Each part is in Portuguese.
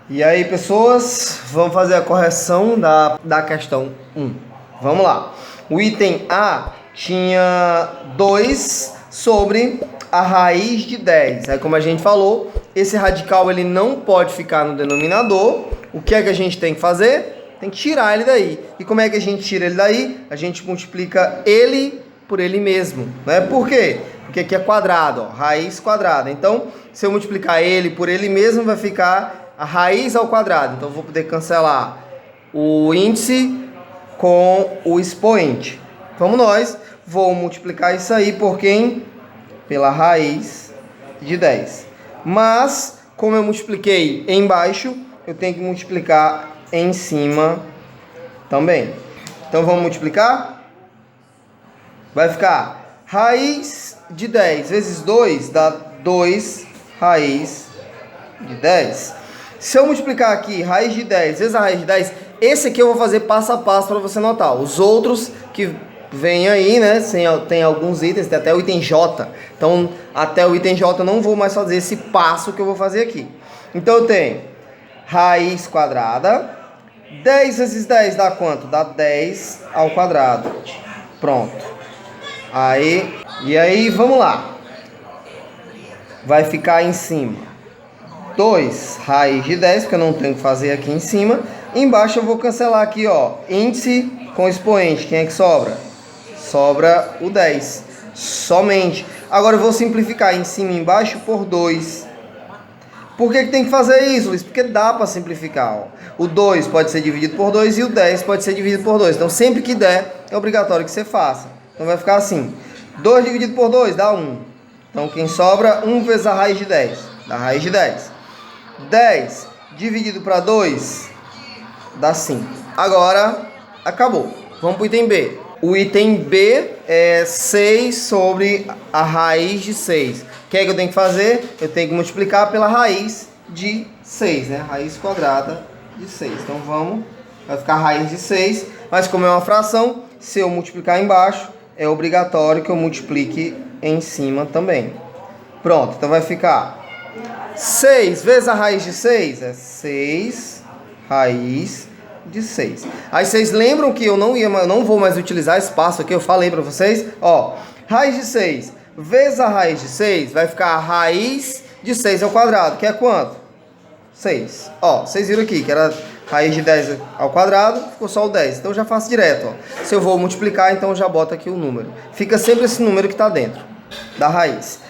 E aí, pessoas, vamos fazer a correção da questão 1. Vamos lá. O item A tinha 2 sobre a raiz de 10. Aí, como a gente falou, esse radical ele não pode ficar no denominador. O que é que a gente tem que fazer? Tem que tirar ele daí. E como é que a gente tira ele daí? A gente multiplica ele por ele mesmo, né? Por quê? Porque aqui é quadrado, ó, raiz quadrada. Então, se eu multiplicar ele por ele mesmo, vai ficar a raiz ao quadrado. Então, eu vou poder cancelar o índice com o expoente. Vamos nós. Vou multiplicar isso aí por quem? Pela raiz de 10. Mas, como eu multipliquei embaixo, eu tenho que multiplicar em cima também. Então, vamos multiplicar? Vai ficar raiz de 10 vezes 2 dá 2 raiz de 10. Se eu multiplicar aqui raiz de 10 vezes a raiz de 10, esse aqui eu vou fazer passo a passo para você notar. Os outros que vem aí, né? Tem alguns itens, tem até o item J. Então, até o item J eu não vou mais fazer esse passo que eu vou fazer aqui. Então, eu tenho raiz quadrada. 10 vezes 10 dá quanto? Dá 10 ao quadrado. Pronto. E aí, vamos lá. Vai ficar em cima 2 raiz de 10, porque eu não tenho que fazer aqui em cima. Embaixo eu vou cancelar aqui, ó, índice com expoente. Quem é que sobra? Sobra o 10. Somente. Agora eu vou simplificar em cima e embaixo por 2. Por que tem que fazer isso, Luiz? Porque dá para simplificar, ó. O 2 pode ser dividido por 2 e o 10 pode ser dividido por 2. Então, sempre que der, é obrigatório que você faça. Então, vai ficar assim. 2 dividido por 2 dá 1. Então, quem sobra? 1 vezes a raiz de 10. Dá raiz de 10. 10 dividido para 2 dá 5. Agora, acabou. Vamos para o item B. O item B é 6 sobre a raiz de 6. O que é que eu tenho que fazer? Eu tenho que multiplicar pela raiz de 6, né? Raiz quadrada de 6. Então, vai ficar raiz de 6. Mas como é uma fração, se eu multiplicar embaixo, é obrigatório que eu multiplique em cima também. Pronto, então vai ficar 6 vezes a raiz de 6 é 6 raiz de 6. Aí vocês lembram que eu não vou mais utilizar espaço aqui, eu falei para vocês, ó, raiz de 6 vezes a raiz de 6 vai ficar a raiz de 6 ao quadrado, que é quanto? 6. Ó, vocês viram aqui que era raiz de 10 ao quadrado, ficou só o 10. Então eu já faço direto, ó. Se eu vou multiplicar, então eu já boto aqui o número. Fica sempre esse número que está dentro da raiz.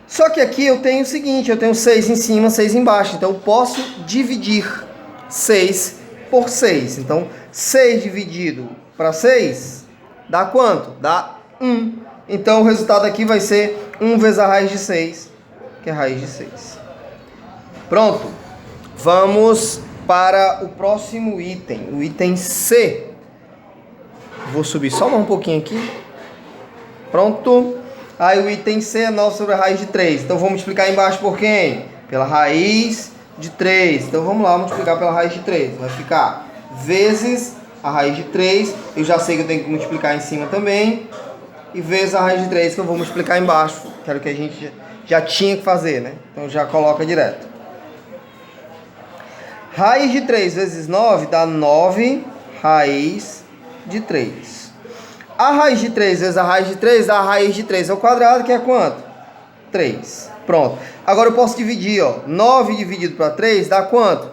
Só que aqui eu tenho o seguinte, eu tenho 6 em cima, 6 embaixo. Então eu posso dividir 6 por 6. Então 6 dividido para 6 dá quanto? Dá 1. Então o resultado aqui vai ser 1 vezes a raiz de 6, que é a raiz de 6. Pronto. Vamos para o próximo item, o item C. Vou subir só um pouquinho aqui. Pronto. Aí o item C é 9 sobre a raiz de 3. Então vou multiplicar embaixo por quem? Pela raiz de 3. Então vamos lá multiplicar pela raiz de 3. Vai ficar vezes a raiz de 3. Eu já sei que eu tenho que multiplicar em cima também. E vezes a raiz de 3 que eu vou multiplicar embaixo. Que era o que a gente já tinha que fazer, né? Então já coloca direto. Raiz de 3 vezes 9 dá 9 raiz de 3. A raiz de 3 vezes a raiz de 3 dá a raiz de 3 ao quadrado, que é quanto? 3. Pronto. Agora eu posso dividir, ó. 9 dividido para 3 dá quanto?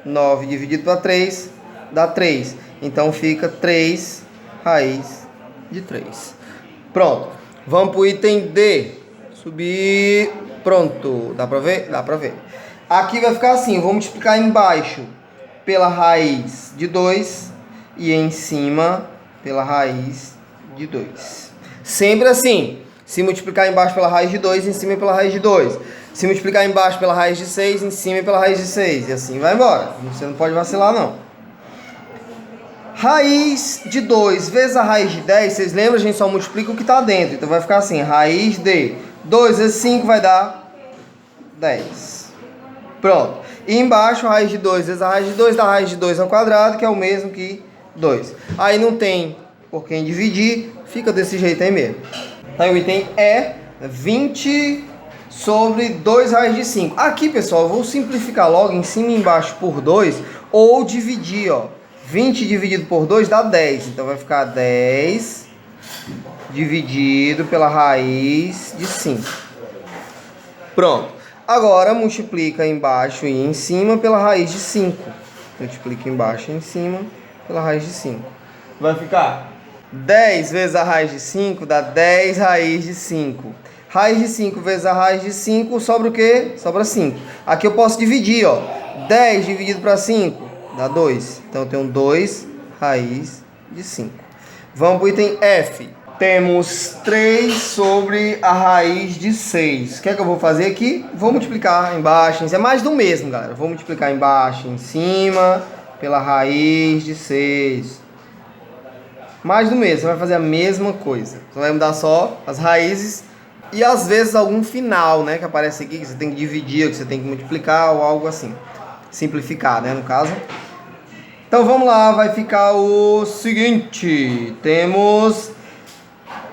9 dividido para 3 dá 3. Então fica 3 raiz de 3. Pronto. Vamos para o item D. Subir. Pronto. Dá para ver? Dá para ver. Aqui vai ficar assim. Eu vou multiplicar embaixo pela raiz de 2 e em cima pela raiz de 2. Sempre assim. Se multiplicar embaixo pela raiz de 2, em cima pela raiz de 2. Se multiplicar embaixo pela raiz de 6, em cima pela raiz de 6. E assim vai embora. Você não pode vacilar, não. Raiz de 2 vezes a raiz de 10. Vocês lembram? A gente só multiplica o que está dentro. Então vai ficar assim. Raiz de 2 vezes 5 vai dar 10. Pronto. E embaixo, a raiz de 2 vezes a raiz de 2 dá a raiz de 2 ao quadrado, que é o mesmo que 2. Aí não tem por quem dividir. Fica desse jeito aí mesmo. Aí o item é 20 sobre 2 raiz de 5. Aqui, pessoal, eu vou simplificar logo em cima e embaixo por 2, ou dividir, ó. 20 dividido por 2 dá 10. Então vai ficar 10 dividido pela raiz de 5. Pronto. Agora multiplica embaixo e em cima pela raiz de 5. Multiplica embaixo e em cima pela raiz de 5. Vai ficar 10 vezes a raiz de 5 dá 10 raiz de 5. Raiz de 5 vezes a raiz de 5 sobra o quê? Sobra 5. Aqui eu posso dividir, ó. 10 dividido para 5 dá 2. Então eu tenho 2 raiz de 5. Vamos para o item F. Temos 3 sobre a raiz de 6. O que é que eu vou fazer aqui? Vou multiplicar embaixo. É mais do mesmo, galera. Vou multiplicar embaixo e em cima pela raiz de 6. Mais do mesmo. Você vai fazer a mesma coisa. Você vai mudar só as raízes e às vezes algum final, né? Que aparece aqui, que você tem que dividir, que você tem que multiplicar ou algo assim. Simplificar, né? No caso. Então vamos lá. Vai ficar o seguinte. Temos...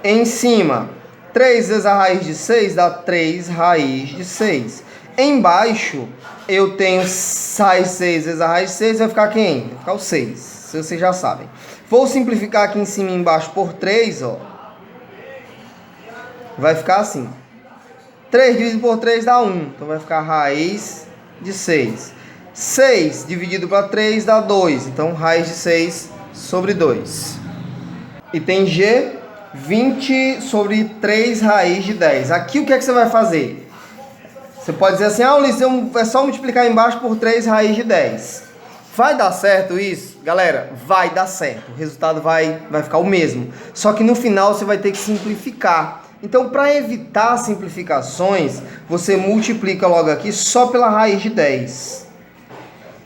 em cima, 3 vezes a raiz de 6 dá 3 raiz de 6. Embaixo, eu tenho raiz de 6 vezes a raiz de 6, vai ficar quem? Vai ficar o 6, se vocês já sabem. Vou simplificar aqui em cima e embaixo por 3, ó. Vai ficar assim. 3 dividido por 3 dá 1, então vai ficar raiz de 6. 6 dividido para 3 dá 2, então raiz de 6 sobre 2. Item G... 20 sobre 3 raiz de 10. Aqui o que é que você vai fazer? Você pode dizer assim, ah, Ulisses, é só multiplicar embaixo por 3 raiz de 10. Vai dar certo isso? Galera, vai dar certo. O resultado vai ficar o mesmo. Só que no final você vai ter que simplificar. Então, para evitar simplificações, você multiplica logo aqui só pela raiz de 10.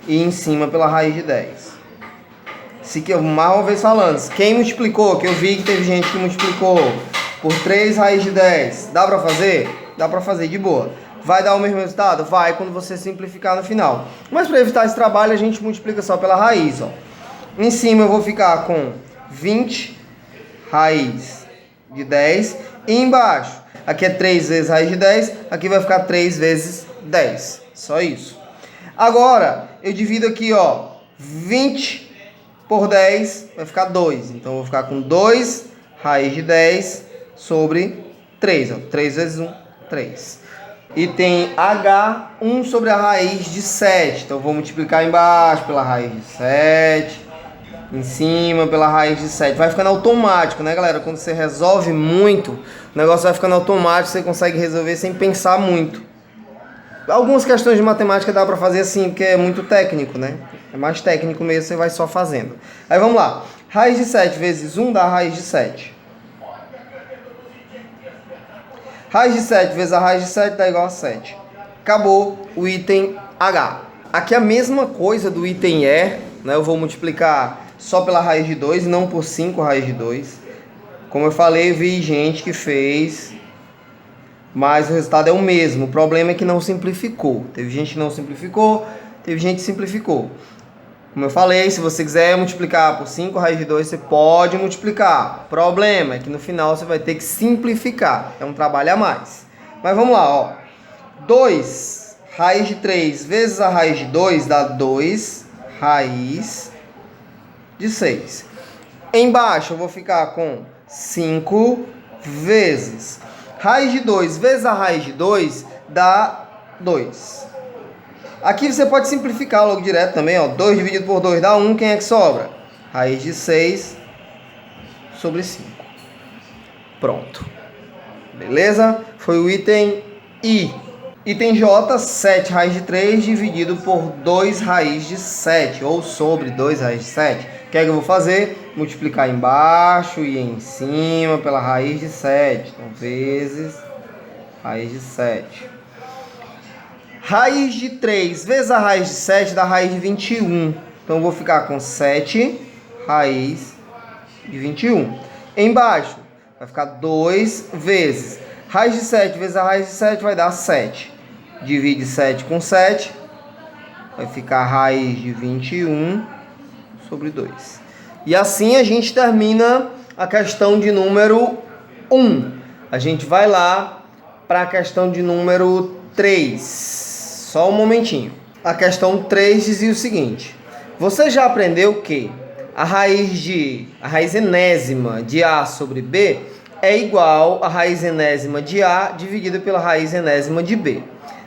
E em cima pela raiz de 10. Se que eu mais uma vez falando, quem multiplicou, que eu vi que teve gente que multiplicou por 3 raiz de 10, dá pra fazer? Dá pra fazer de boa. Vai dar o mesmo resultado? Vai, quando você simplificar no final. Mas para evitar esse trabalho, a gente multiplica só pela raiz, ó. Em cima eu vou ficar com 20 raiz de 10. E embaixo, aqui é 3 vezes raiz de 10, aqui vai ficar 3 vezes 10. Só isso. Agora, eu divido aqui, ó, 20 por 10 vai ficar 2. Então, eu vou ficar com 2 raiz de 10 sobre 3. Ó. 3 vezes 1, 3. E tem H, 1 sobre a raiz de 7. Então, eu vou multiplicar embaixo pela raiz de 7. Em cima pela raiz de 7. Vai ficando automático, né, galera? Quando você resolve muito, o negócio vai ficando automático. Você consegue resolver sem pensar muito. Algumas questões de matemática dá pra fazer assim, porque é muito técnico, né? É mais técnico mesmo, você vai só fazendo. Aí vamos lá. Raiz de 7 vezes 1 dá raiz de 7. Raiz de 7 vezes a raiz de 7 dá igual a 7. Acabou o item H. Aqui é a mesma coisa do item E, né? Eu vou multiplicar só pela raiz de 2 e não por 5 raiz de 2. Como eu falei, eu vi gente que fez... mas o resultado é o mesmo. O problema é que não simplificou. Teve gente que não simplificou, teve gente que simplificou. Como eu falei, se você quiser multiplicar por 5 raiz de 2, você pode multiplicar. O problema é que no final você vai ter que simplificar. É um trabalho a mais. Mas vamos lá, ó. 2 raiz de 3 vezes a raiz de 2 dá 2 raiz de 6. Embaixo eu vou ficar com 5 vezes... raiz de 2 vezes a raiz de 2 dá 2. Aqui você pode simplificar logo direto também, ó. 2 dividido por 2 dá 1, quem é que sobra? Raiz de 6 sobre 5. Pronto. Beleza? Foi o item I. Item J, 7 raiz de 3 dividido por 2 raiz de 7, ou sobre 2 raiz de 7. O que é que eu vou fazer? Multiplicar embaixo e em cima pela raiz de 7. Então, vezes raiz de 7. Raiz de 3 vezes a raiz de 7 dá raiz de 21. Então, eu vou ficar com 7 raiz de 21. Embaixo, vai ficar 2 vezes raiz de 7 vezes a raiz de 7 vai dar 7. Divide 7 com 7. Vai ficar raiz de 21 sobre 2. E assim a gente termina a questão de número 1. A gente vai lá para a questão de número 3. Só um momentinho. A questão 3 dizia o seguinte: você já aprendeu que a raiz enésima de A sobre B é igual à raiz enésima de A dividida pela raiz enésima de B.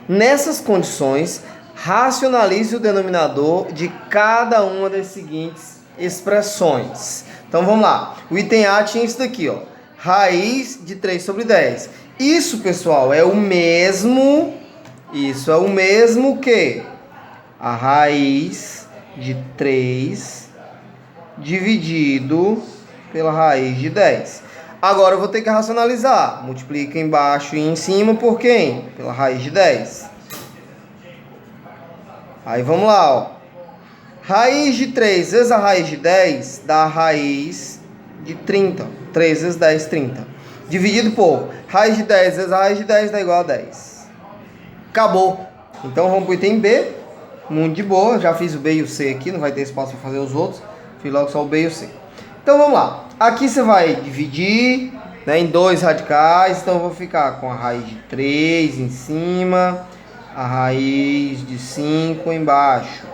Nessas condições, racionalize o denominador de cada uma das seguintes expressões. Então vamos lá. O item A tinha isso daqui, ó. Raiz de 3 sobre 10. Isso, pessoal, é o mesmo que a raiz de 3 dividido pela raiz de 10. Agora eu vou ter que racionalizar. Multiplica embaixo e em cima por quem? Pela raiz de 10. Aí vamos lá, ó. Raiz de 3 vezes a raiz de 10 dá a raiz de 30. 3 vezes 10, 30. Dividido por raiz de 10 vezes a raiz de 10 dá igual a 10. Acabou. Então vamos para o item B. Muito de boa. Já fiz o B e o C aqui. Não vai ter espaço para fazer os outros. Fiz logo só o B e o C. Então vamos lá. Aqui você vai dividir, né, em dois radicais. Então eu vou ficar com a raiz de 3 em cima, a raiz de 5 embaixo.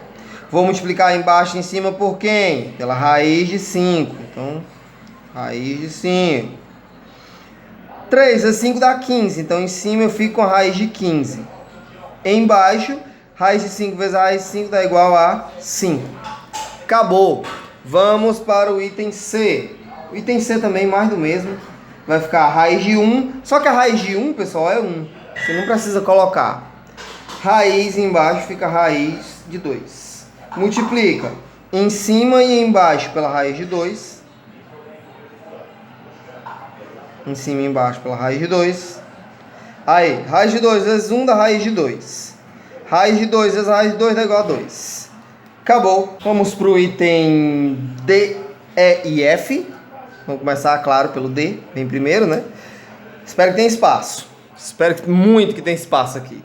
Vou multiplicar embaixo e em cima por quem? Pela raiz de 5. Então, raiz de 5. 3 vezes 5 dá 15. Então, em cima eu fico com a raiz de 15. Embaixo, raiz de 5 vezes a raiz de 5 dá igual a 5. Acabou. Vamos para o item C. O item C também, mais do mesmo. Vai ficar a raiz de 1. Só que a raiz de 1, pessoal, é 1. Você não precisa colocar. Raiz embaixo fica a raiz de 2. Multiplica em cima e embaixo pela raiz de 2. Em cima e embaixo pela raiz de 2. Aí, raiz de 2 vezes 1 dá raiz de 2. Raiz de 2 vezes a raiz de 2 dá igual a 2. Acabou. Vamos para o item D, E e F. Vamos começar, claro, pelo D. Vem primeiro, né? Espero que tenha espaço. Espero muito que tenha espaço aqui.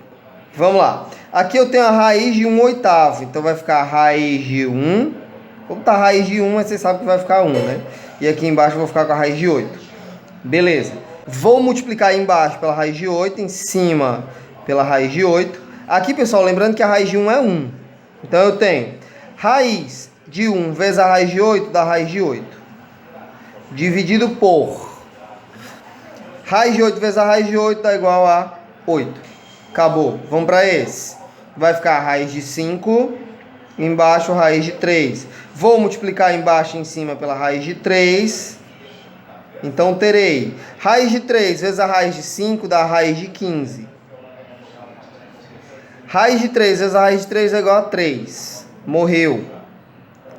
Vamos lá. Aqui eu tenho a raiz de 1/8. Então vai ficar a raiz de 1. Vou botar a raiz de 1, mas vocês sabem que vai ficar 1, né? E aqui embaixo eu vou ficar com a raiz de 8. Beleza. Vou multiplicar embaixo pela raiz de 8, em cima pela raiz de 8. Aqui, pessoal, lembrando que a raiz de 1 é 1. Então eu tenho raiz de 1 vezes a raiz de 8 dá raiz de 8. Dividido por raiz de 8 vezes a raiz de 8 dá igual a 8. Acabou. Vamos para esse. Vai ficar a raiz de 5, embaixo a raiz de 3. Vou multiplicar embaixo e em cima pela raiz de 3. Então terei raiz de 3 vezes a raiz de 5 dá a raiz de 15. Raiz de 3 vezes a raiz de 3 é igual a 3. Morreu.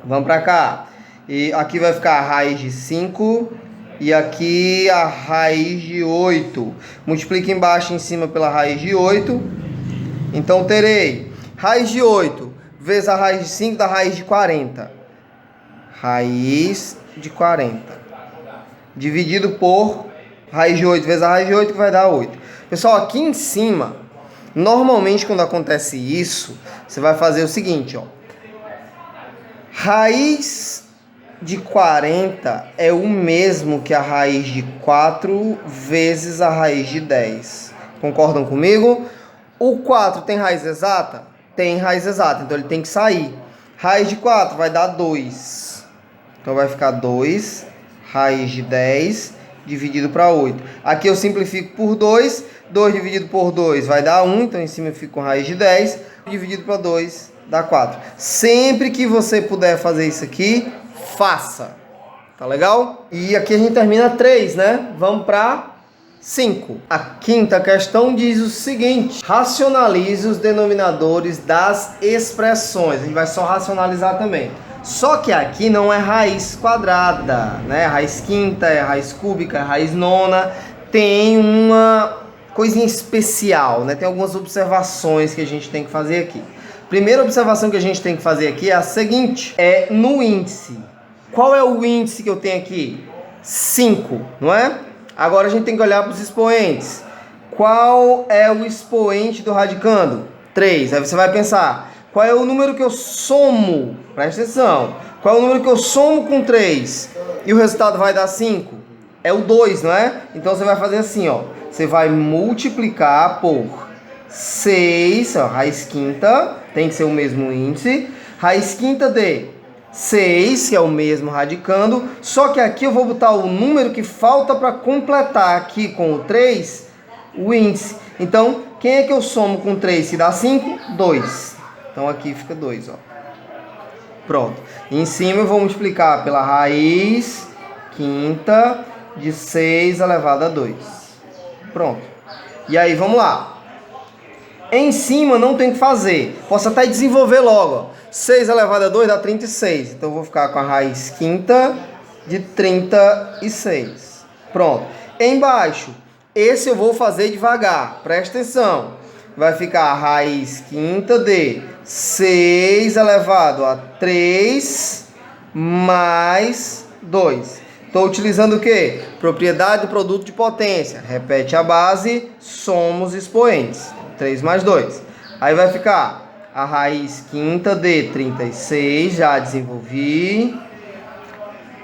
Vamos para cá. E aqui vai ficar a raiz de 5 e aqui a raiz de 8. Multiplica embaixo e em cima pela raiz de 8. Então terei raiz de 8 vezes a raiz de 5 dá raiz de 40. Raiz de 40. Dividido por raiz de 8 vezes a raiz de 8, que vai dar 8. Pessoal, aqui em cima, normalmente quando acontece isso, você vai fazer o seguinte, ó. Raiz de 40 é o mesmo que a raiz de 4 vezes a raiz de 10. Concordam comigo? O 4 tem raiz exata? Tem raiz exata, então ele tem que sair. Raiz de 4 vai dar 2. Então vai ficar 2, raiz de 10, dividido para 8. Aqui eu simplifico por 2. 2 dividido por 2 vai dar 1, então em cima eu fico com raiz de 10. Dividido para 2 dá 4. Sempre que você puder fazer isso aqui, faça. Tá legal? E aqui a gente termina 3, né? Vamos para 5. A quinta questão diz o seguinte: racionalize os denominadores das expressões. A gente vai só racionalizar também. Só que aqui não é raiz quadrada, né? Raiz quinta, é raiz cúbica, é raiz nona. Tem uma coisinha especial, né? Tem algumas observações que a gente tem que fazer aqui. Primeira observação que a gente tem que fazer aqui é a seguinte: é no índice. Qual é o índice que eu tenho aqui? 5, não é? Agora a gente tem que olhar para os expoentes. Qual é o expoente do radicando? 3. Aí você vai pensar, qual é o número que eu somo? Presta atenção. Qual é o número que eu somo com 3? E o resultado vai dar 5? É o 2, não é? Então você vai fazer assim, ó. você vai multiplicar por 6, ó, raiz quinta, tem que ser o mesmo índice, raiz quinta de 6, que é o mesmo radicando, só que aqui eu vou botar o número que falta para completar aqui com o 3, o índice. Então, quem é que eu somo com 3 que dá 5? 2. Então, aqui fica 2, ó. Pronto. E em cima eu vou multiplicar pela raiz quinta de 6 elevado a 2. Pronto. E aí, vamos lá. Em cima não tem o que fazer. Posso até desenvolver logo, ó. 6 elevado a 2 dá 36. Então, eu vou ficar com a raiz quinta de 36. Pronto. Embaixo, esse eu vou fazer devagar. Presta atenção. Vai ficar a raiz quinta de 6 elevado a 3 mais 2. Estou utilizando o quê? Propriedade do produto de potência. Repete a base, soma os expoentes. 3 mais 2. Aí vai ficar a raiz quinta de 36, já desenvolvi.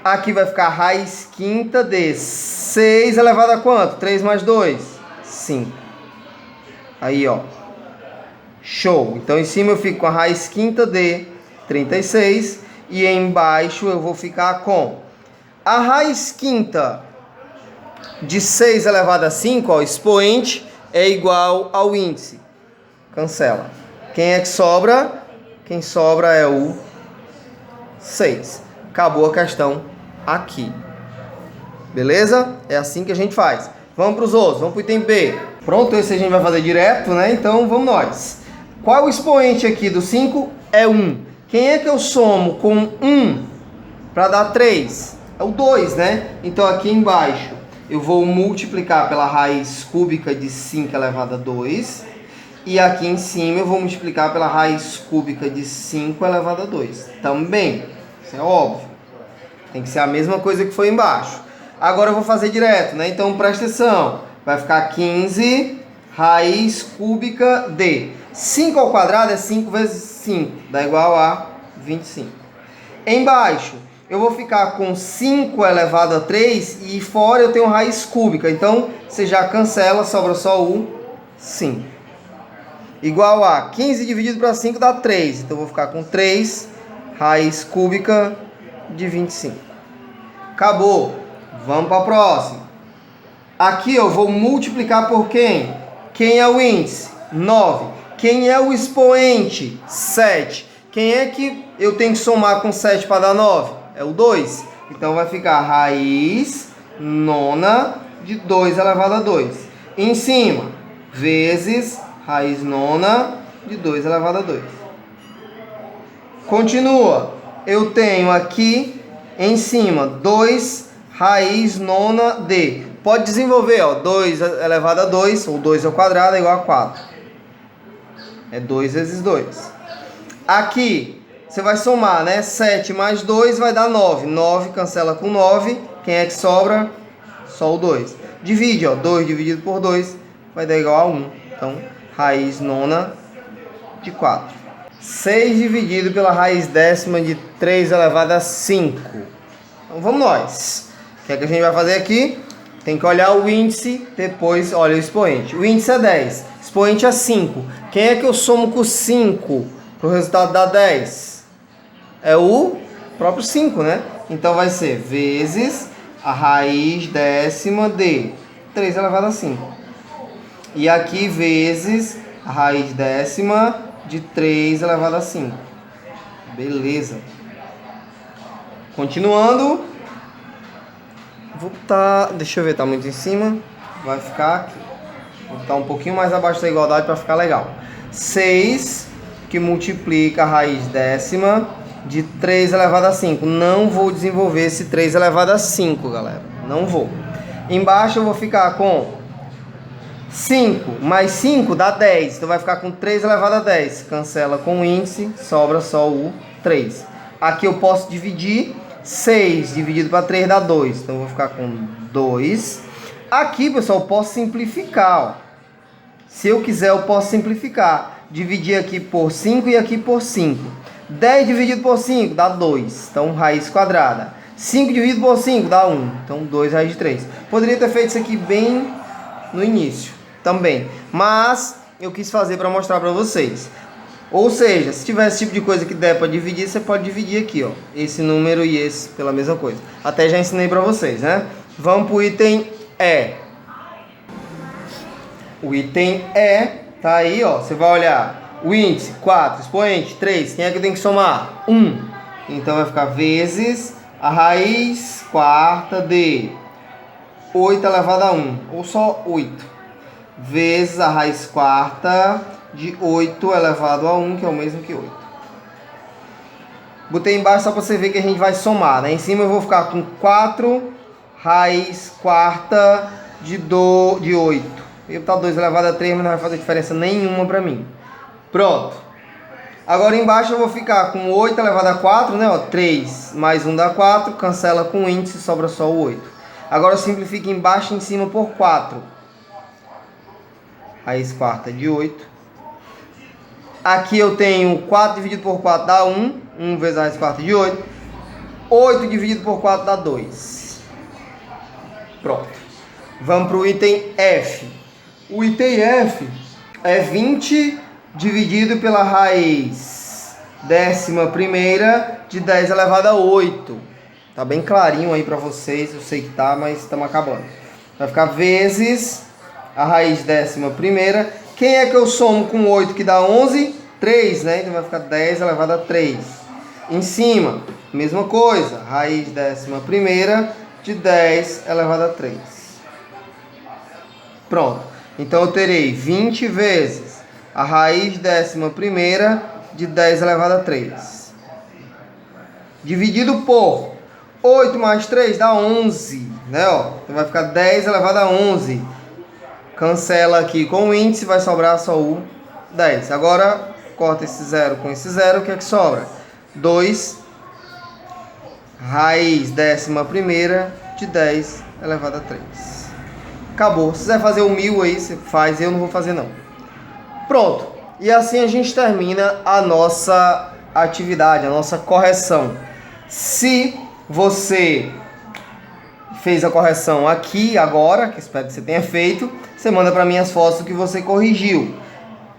Aqui vai ficar a raiz quinta de 6 elevado a quanto? 3 mais 2? 5. Aí, ó. Show. Então, em cima eu fico com a raiz quinta de 36. E embaixo eu vou ficar com a raiz quinta de 6 elevado a 5, ó, expoente é igual ao índice. Cancela. Quem é que sobra? Quem sobra é o 6. Acabou a questão aqui. Beleza? É assim que a gente faz. Vamos para os outros. Vamos para o item B. Pronto, esse a gente vai fazer direto, né? Então, vamos nós. Qual é o expoente aqui do 5? É 1. Quem é que eu somo com 1 para dar 3? É o 2, né? Então, aqui embaixo, eu vou multiplicar pela raiz cúbica de 5 elevado a 2. E aqui em cima, eu vou multiplicar pela raiz cúbica de 5 elevado a 2. Também. Isso é óbvio. Tem que ser a mesma coisa que foi embaixo. Agora, eu vou fazer direto, né? Então, presta atenção. Vai ficar 15 raiz cúbica de 5 ao quadrado é 5 vezes 5. Dá igual a 25. Embaixo, eu vou ficar com 5 elevado a 3 e fora eu tenho raiz cúbica. Então, você já cancela, sobra só o 5. Igual a 15 dividido para 5 dá 3. Então, eu vou ficar com 3 raiz cúbica de 25. Acabou. Vamos para a próxima. Aqui eu vou multiplicar por quem? Quem é o índice? 9. Quem é o expoente? 7. Quem é que eu tenho que somar com 7 para dar 9? É o 2. Então vai ficar raiz nona de 2 elevado a 2. Em cima, vezes raiz nona de 2 elevado a 2. Continua. Eu tenho aqui em cima 2 raiz nona de. Pode desenvolver, ó, 2 elevado a 2, ou 2 ao quadrado é igual a 4. É 2 vezes 2. Aqui, você vai somar, né? 7 mais 2 vai dar 9. 9 cancela com 9. Quem é que sobra? Só o 2. Divide, ó. 2 dividido por 2 vai dar igual a 1. Então, raiz nona de 4. 6 dividido pela raiz décima de 3 elevado a 5. Então, vamos nós. O que é que a gente vai fazer aqui? Tem que olhar o índice, depois olha o expoente. O índice é 10, expoente é 5. Quem é que eu somo com 5 para o resultado dar 10? É o próprio 5, né? Então vai ser vezes a raiz décima de 3 elevado a 5. E aqui vezes a raiz décima de 3 elevado a 5. Beleza. Continuando. Vou botar, deixa eu ver, tá muito em cima, vai ficar aqui. Vou botar um pouquinho mais abaixo da igualdade para ficar legal. 6 que multiplica a raiz décima de 3 elevado a 5. Não vou desenvolver esse 3 elevado a 5, galera. Não vou. Embaixo eu vou ficar com 5 mais 5 dá 10. Então vai ficar com 3 elevado a 10. Cancela com o índice, sobra só o 3. Aqui eu posso dividir. 6 dividido para 3 dá 2. Então, eu vou ficar com 2. Aqui, pessoal, eu posso simplificar. Ó. Se eu quiser, eu posso simplificar. Dividir aqui por 5 e aqui por 5. 10 dividido por 5 dá 2. Então, raiz quadrada. 5 dividido por 5 dá 1. Então, 2 raiz de 3. Poderia ter feito isso aqui bem no início também. Mas eu quis fazer para mostrar para vocês. Ou seja, se tiver esse tipo de coisa que der para dividir, você pode dividir aqui, ó, esse número e esse pela mesma coisa. Até já ensinei para vocês, né? Vamos pro item E. O item E tá aí, ó. Você vai olhar o índice 4, expoente 3. Quem é que tem que somar? 1. Então vai ficar vezes a raiz quarta de 8 elevado a 1, ou só 8, vezes a raiz quarta de 8 elevado a 1, que é o mesmo que 8. Botei embaixo só para você ver que a gente vai somar, né? Em cima eu vou ficar com 4 raiz quarta de 8. Eu vou botar 2 elevado a 3, mas não vai fazer diferença nenhuma para mim. Pronto. Agora embaixo eu vou ficar com 8 elevado a 4, né? Ó, 3 mais 1 dá 4, cancela com o índice, sobra só o 8. Agora eu simplifico embaixo e em cima por 4. Raiz quarta de 8. Aqui eu tenho 4 dividido por 4 dá 1. 1 vezes a raiz quarta de 8. 8 dividido por 4 dá 2. Pronto. Vamos para o item F. O item F é 20 dividido pela raiz 11ª de 10 elevado a 8. Tá bem clarinho aí para vocês. Eu sei que tá, mas estamos acabando. Vai ficar vezes a raiz 11ª. Quem é que eu somo com 8 que dá 11? 3, né? Então vai ficar 10 elevado a 3. Em cima, mesma coisa. Raiz 11ª de 10 elevado a 3. Pronto. Então eu terei 20 vezes a raiz 11ª de 10 elevado a 3. Dividido por 8 mais 3 dá 11. Né? Ó, então vai ficar 10 elevado a 11. Cancela aqui com o índice, vai sobrar só o 10. Agora, corta esse 0 com esse 0, o que é que sobra? 2 raiz 11ª de 10 elevado a 3. Acabou. Se quiser fazer o 1000 aí, você faz, eu não vou fazer não. Pronto. E assim a gente termina a nossa atividade, a nossa correção. Se você fez a correção aqui, agora, que espero que você tenha feito, você manda para mim as fotos do que você corrigiu.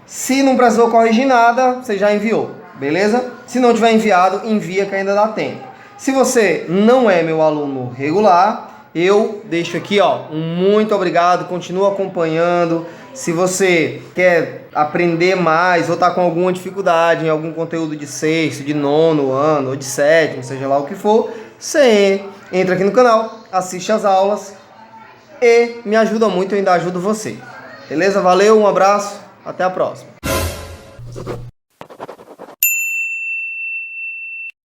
Se não precisou corrigir nada, você já enviou, beleza? Se não tiver enviado, envia que ainda dá tempo. Se você não é meu aluno regular, eu deixo aqui, ó, um muito obrigado, continua acompanhando. Se você quer aprender mais ou está com alguma dificuldade em algum conteúdo de 6º, de 9º ano ou de 7º, seja lá o que for, você entra aqui no canal, assiste as aulas e me ajuda muito, eu ainda ajudo você. Beleza? Valeu, um abraço, até a próxima.